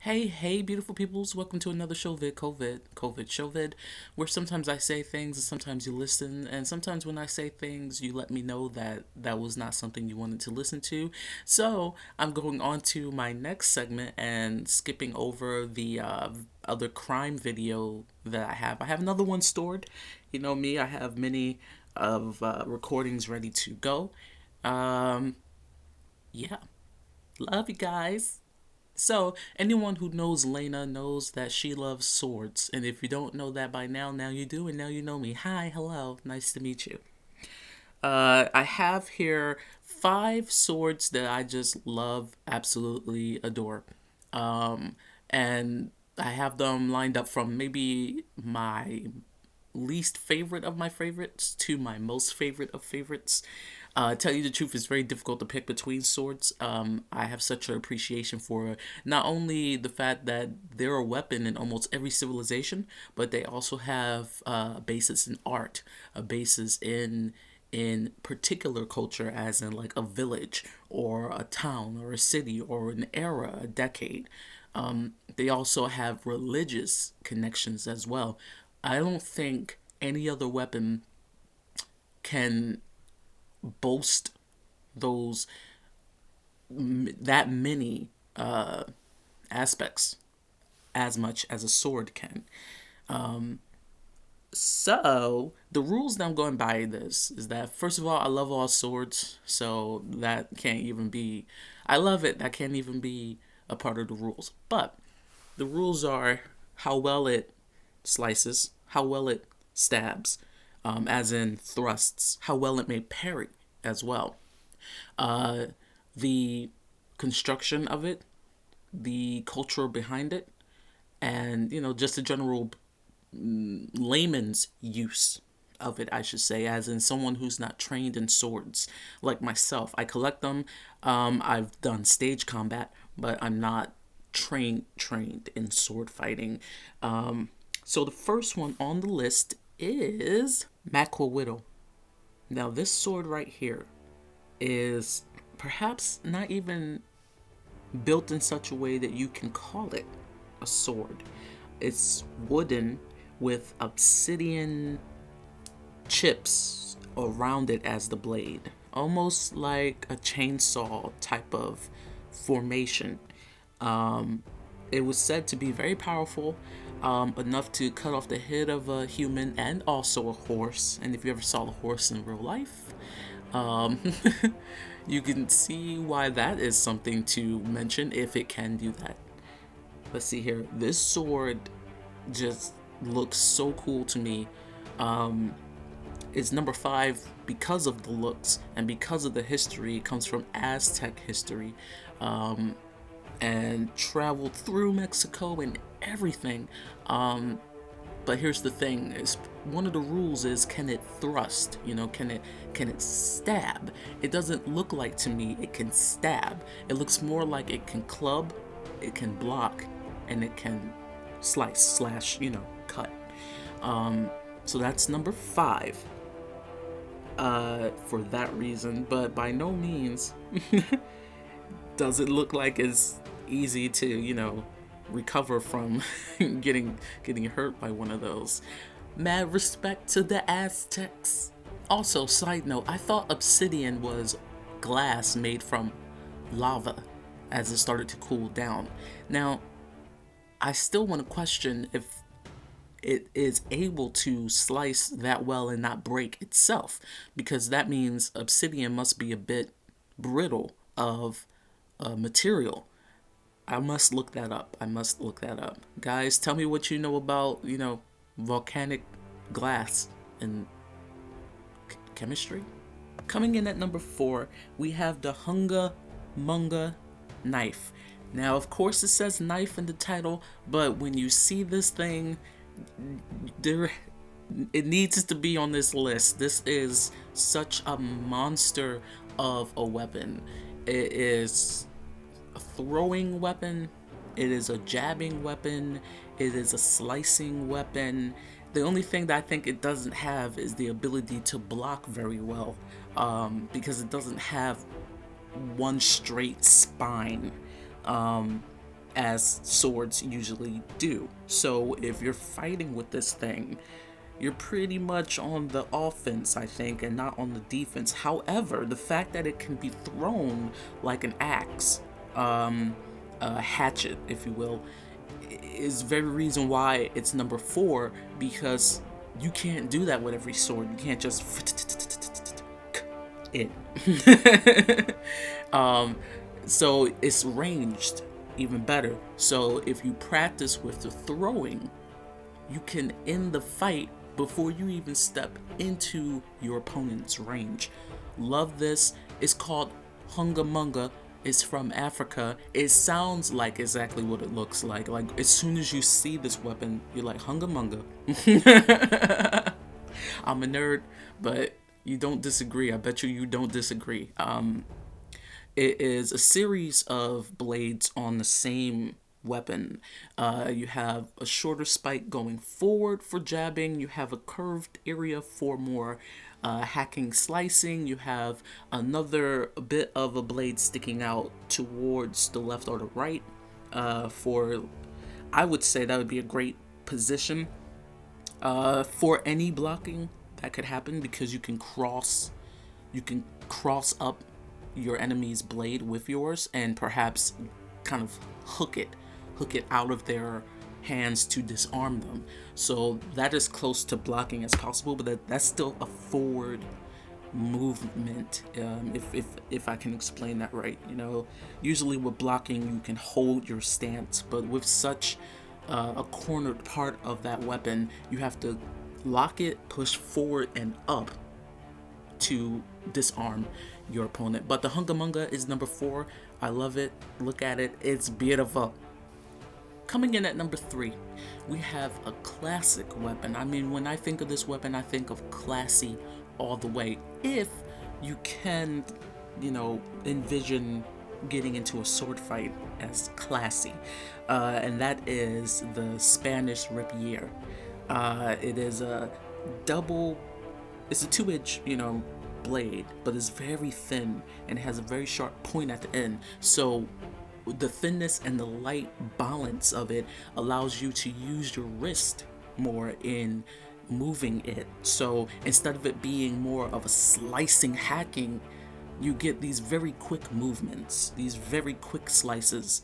Hey, beautiful peoples. Welcome to another show vid, COVID show vid, where sometimes I say things and sometimes you listen, and sometimes when I say things, you let me know that that was not something you wanted to listen to. So I'm going on to my next segment and skipping over the other crime video that I have. I have another one stored. You know me, I have many of recordings ready to go. Um, yeah, love you guys. So, anyone who knows Lena knows that she loves swords. And if you don't know that by now, now you do, and now you know me. Hi, hello, nice to meet you. I have here five swords that I just love, absolutely adore. Um, and I have them lined up from maybe my least favorite of my favorites to my most favorite of favorites. Tell you the truth, it's very difficult to pick between swords. I have such an appreciation for not only the fact that they're a weapon in almost every civilization, but they also have a basis in art, a basis in particular culture, as in like a village or a town or a city or an era, a decade. They also have religious connections as well. I don't think any other weapon can boast those that many aspects as much as a sword can. So the rules that I'm going by this is that first of all, I love all swords, so that can't even be. I love it. That can't even be a part of the rules. But the rules are how well it slices, how well it stabs, as in thrusts, how well it may parry as well. Uh, the construction of it, the culture behind it, and just the general layman's use of it, I should say, as in someone who's not trained in swords like myself. I collect them. I've done stage combat, but I'm not trained in sword fighting. So the first one on the list is Macro Widow. Now this sword right here is perhaps not even built in such a way that you can call it a sword. It's wooden with obsidian chips around it as the blade, almost like a chainsaw type of formation. It was said to be very powerful, enough to cut off the head of a human and also a horse. And if you ever saw the horse in real life, um, you can see why that is something to mention if it can do that. Let's see here. This sword just looks so cool to me. It's number five because of the looks and because of the history. It comes from Aztec history, and traveled through Mexico and everything. But here's the thing: is one of the rules is can it thrust? Can it stab? It doesn't look like to me it can stab. It looks more like it can club, it can block, and it can slice, slash, cut. So that's number five. For that reason, but by no means does it look like it's easy to, recover from getting hurt by one of those. Mad respect to the Aztecs. Also, side note, I thought obsidian was glass made from lava as it started to cool down. Now, I still want to question if it is able to slice that well and not break itself, because that means obsidian must be a bit brittle of material. I must look that up. Guys, tell me what you know about, volcanic glass and chemistry. Coming in at number four, we have the Hunga Munga knife. Now, of course, it says knife in the title, but when you see this thing, there, it needs to be on this list. This is such a monster of a weapon. It is a throwing weapon, it is a jabbing weapon, it is a slicing weapon. The only thing that I think it doesn't have is the ability to block very well, because it doesn't have one straight spine. as swords usually do. So if you're fighting with this thing, you're pretty much on the offense, I think, and not on the defense. However, the fact that it can be thrown like an axe, a hatchet, if you will, is very reason why it's number 4, because you can't do that with every sword. You can't just it. So it's ranged even better. So if you practice with the throwing, you can end the fight before you even step into your opponent's range. Love this. It's called Hungamunga. It's from Africa. It sounds like exactly what it looks like. Like as soon as you see this weapon, you're like Hungamunga. I'm a nerd, but you don't disagree. I bet you don't disagree. It is a series of blades on the same weapon. You have a shorter spike going forward for jabbing. You have a curved area for more hacking, slicing. You have another bit of a blade sticking out towards the left or the right. For, I would say that would be a great position for any blocking that could happen, because you can cross up your enemy's blade with yours and perhaps kind of hook it out of their hands to disarm them. So that is close to blocking as possible, but that's still a forward movement, if I can explain that right. Usually with blocking you can hold your stance, but with such a cornered part of that weapon, you have to lock it, push forward and up to disarm your opponent. But the Hungamunga is number 4. I love it. Look at it. It's beautiful. Coming in at number 3, we have a classic weapon. I mean, when I think of this weapon, I think of classy all the way. If you can, envision getting into a sword fight as classy. And that is the Spanish rapier. It is a it's a 2-edge, blade, but it's very thin and has a very sharp point at the end. So the thinness and the light balance of it allows you to use your wrist more in moving it. So instead of it being more of a slicing, hacking, you get these very quick movements, these very quick slices,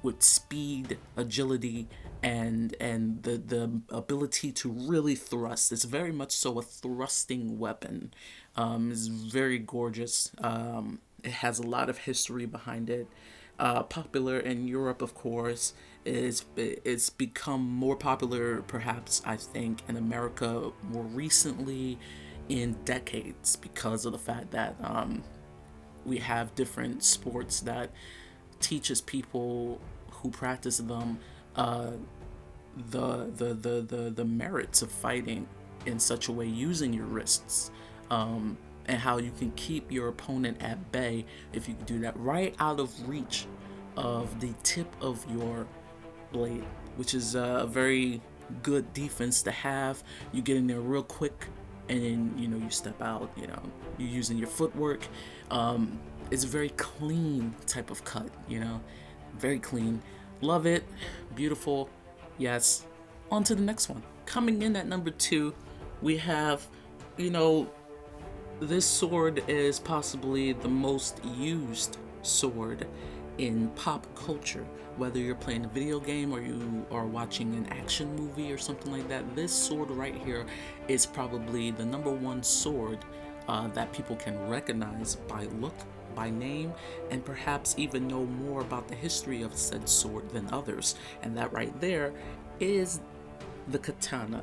with speed, agility, and the ability to really thrust. It's very much so a thrusting weapon. It's very gorgeous. It has a lot of history behind it. Popular in Europe, of course. It's become more popular, perhaps, I think, in America more recently in decades, because of the fact that we have different sports that teaches people who practice them the merits of fighting in such a way, using your wrists, and how you can keep your opponent at bay if you can do that right out of reach of the tip of your blade, which is a very good defense to have. You get in there real quick, and then you step out. You're using your footwork. It's a very clean type of cut. Very clean. Love it. Beautiful. Yes. On to the next one. Coming in at number 2, we have, this sword is possibly the most used sword in pop culture. Whether you're playing a video game or you are watching an action movie or something like that, this sword right here is probably the number 1 sword that people can recognize by look, by name, and perhaps even know more about the history of said sword than others. And that right there is the katana.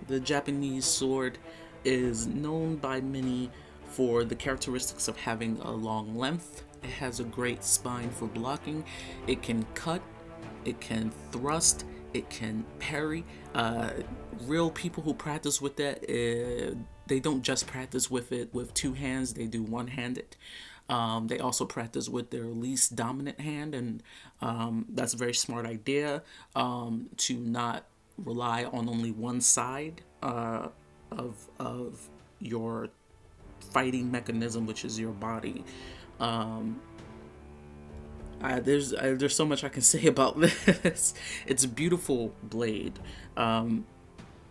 The Japanese sword is known by many for the characteristics of having a long length. It has a great spine for blocking. It can cut, it can thrust, it can parry. Real people who practice with that, they don't just practice with it with 2 hands, they do one-handed. They also practice with their least dominant hand, and that's a very smart idea, to not rely on only one side of your fighting mechanism, which is your body. There's so much I can say about this. It's a beautiful blade.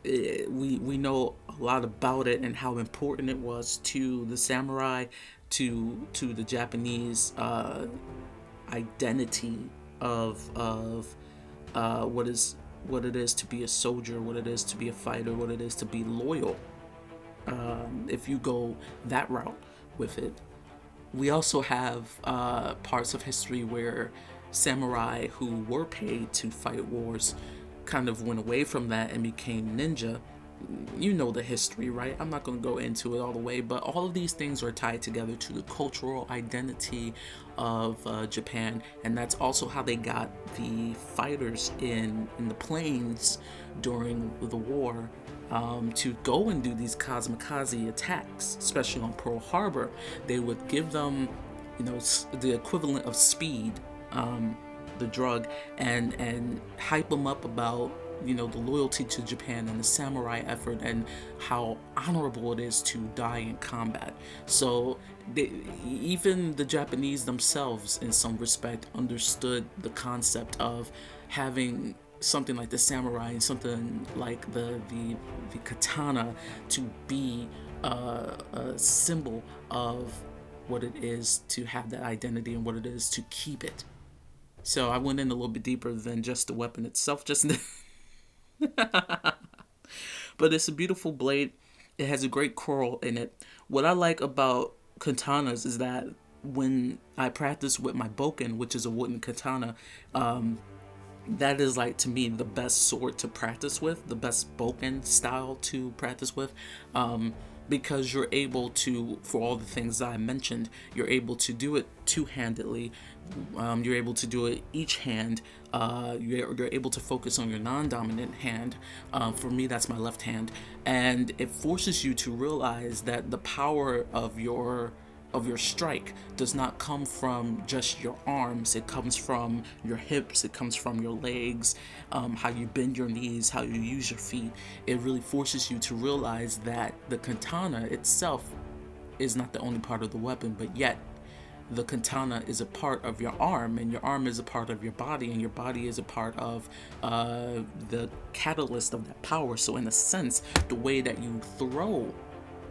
We know a lot about it and how important it was to the samurai, to the Japanese identity of what it is to be a soldier, what it is to be a fighter, what it is to be loyal. If you go that route with it, we also have parts of history where samurai who were paid to fight wars kind of went away from that and became ninja. You know the history, right? I'm not going to go into it all the way, but all of these things are tied together to the cultural identity of Japan, and that's also how they got the fighters in the plains during the war, to go and do these kamikaze attacks, especially on Pearl Harbor. They would give them, the equivalent of speed, the drug, and hype them up about the loyalty to Japan and the samurai effort and how honorable it is to die in combat. So even the Japanese themselves, in some respect, understood the concept of having something like the samurai and something like the katana to be a symbol of what it is to have that identity and what it is to keep it. So I went in a little bit deeper than just the weapon itself just but it's a beautiful blade. It has a great curl in it. What I like about katanas is that when I practice with my bokken, which is a wooden katana, that is, like, to me, the best sword to practice with, the best bokken style to practice with, because you're able to, for all the things that I mentioned, you're able to do it two-handedly. You're able to do it each hand. You're able to focus on your non-dominant hand. For me, that's my left hand, and it forces you to realize that the power of your strike does not come from just your arms. It comes from your hips, it comes from your legs, how you bend your knees, how you use your feet. It really forces you to realize that the katana itself is not the only part of the weapon, but yet the katana is a part of your arm, and your arm is a part of your body, and your body is a part of the catalyst of that power. So in a sense, the way that you throw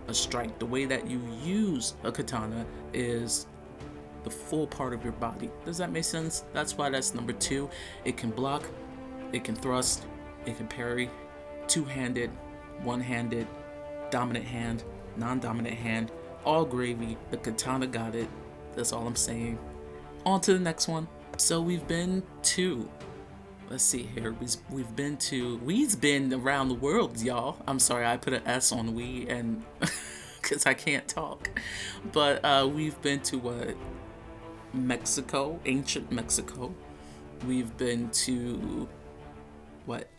a strike, the way that you use a katana, is the full part of your body. Does that make sense? That's why that's number 2. It can block, it can thrust, it can parry, two-handed, one-handed, dominant hand, non-dominant hand, all gravy. The katana got it. That's all I'm saying. On to the next one. So we've been to, let's see here. We've been around the world, y'all. I'm sorry, I put an S on we, and because I can't talk. But we've been to Mexico, ancient Mexico. We've been to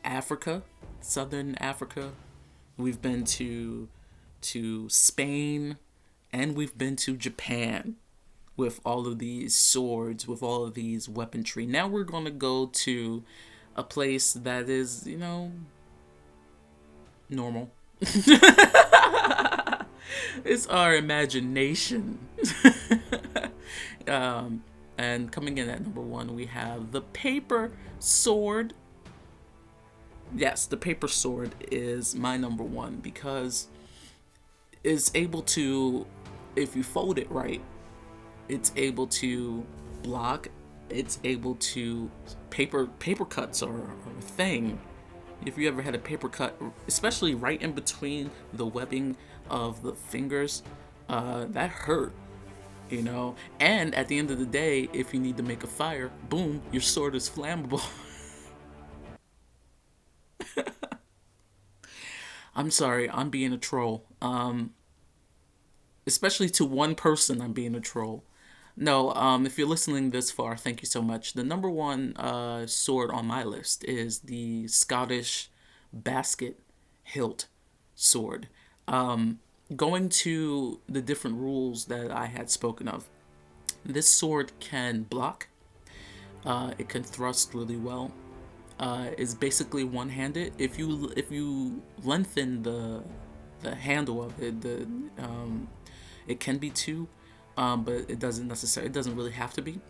Africa, southern Africa. We've been to Spain, and we've been to Japan with all of these swords, with all of these weaponry. Now we're going to go to a place that is, normal. It's our imagination. And coming in at number 1, we have the paper sword. Yes, the paper sword is my number 1 because it's able to, if you fold it right, it's able to block. It's able to paper cuts are a thing. If you ever had a paper cut, especially right in between the webbing of the fingers, that hurt, And at the end of the day, if you need to make a fire, boom, your sword is flammable. I'm sorry, I'm being a troll. Especially to one person, I'm being a troll. No, if you're listening this far, thank you so much. The number 1 sword on my list is the Scottish basket hilt sword. Going to the different rules that I had spoken of, this sword can block. It can thrust really well. It's basically one-handed. If you lengthen the handle of it, it can be 2. But it doesn't really have to be.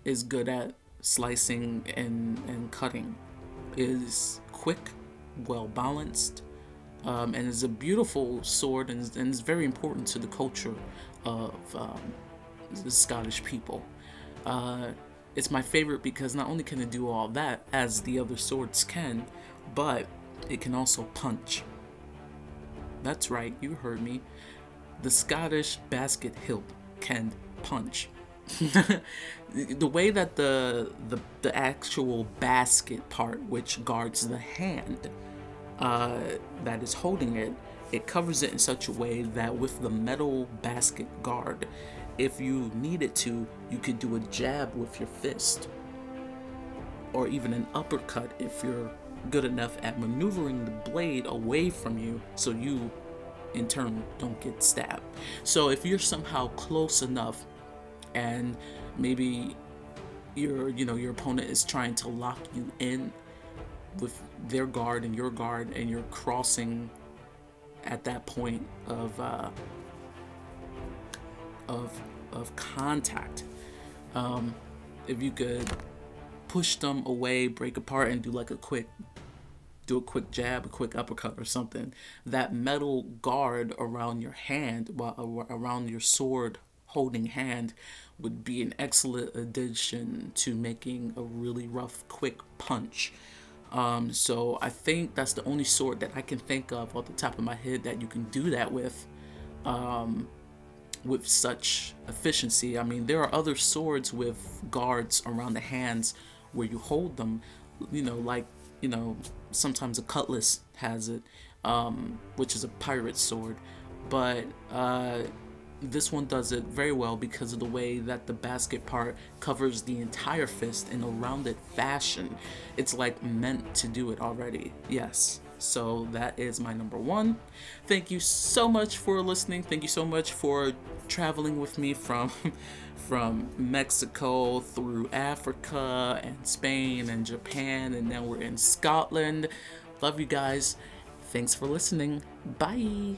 is good at slicing and cutting, is quick, well balanced, and is a beautiful sword, and is very important to the culture of the Scottish people. Uh, it's my favorite because not only can it do all that as the other swords can, but it can also punch. That's right, you heard me. The Scottish basket hilt can punch. The way that the actual basket part, which guards the hand uh, that is holding it, it covers it in such a way that with the metal basket guard, if you needed to, you could do a jab with your fist, or even an uppercut if you're good enough at maneuvering the blade away from you so you in turn don't get stabbed. So if you're somehow close enough and maybe your opponent is trying to lock you in with their guard and your guard, and you're crossing at that point of of contact, if you could push them away, break apart, and do a quick jab, a quick uppercut or something, that metal guard around your hand, around your sword holding hand, would be an excellent addition to making a really rough, quick punch. So I think that's the only sword that I can think of off the top of my head that you can do that with such efficiency. I mean, there are other swords with guards around the hands where you hold them, like, sometimes a cutlass has it, which is a pirate sword. But this one does it very well because of the way that the basket part covers the entire fist in a rounded fashion. It's like meant to do it already. Yes. So that is my number one. Thank you so much for listening. Thank you so much for traveling with me from from Mexico through Africa and Spain and Japan, and now we're in Scotland. Love you guys. Thanks for listening. Bye.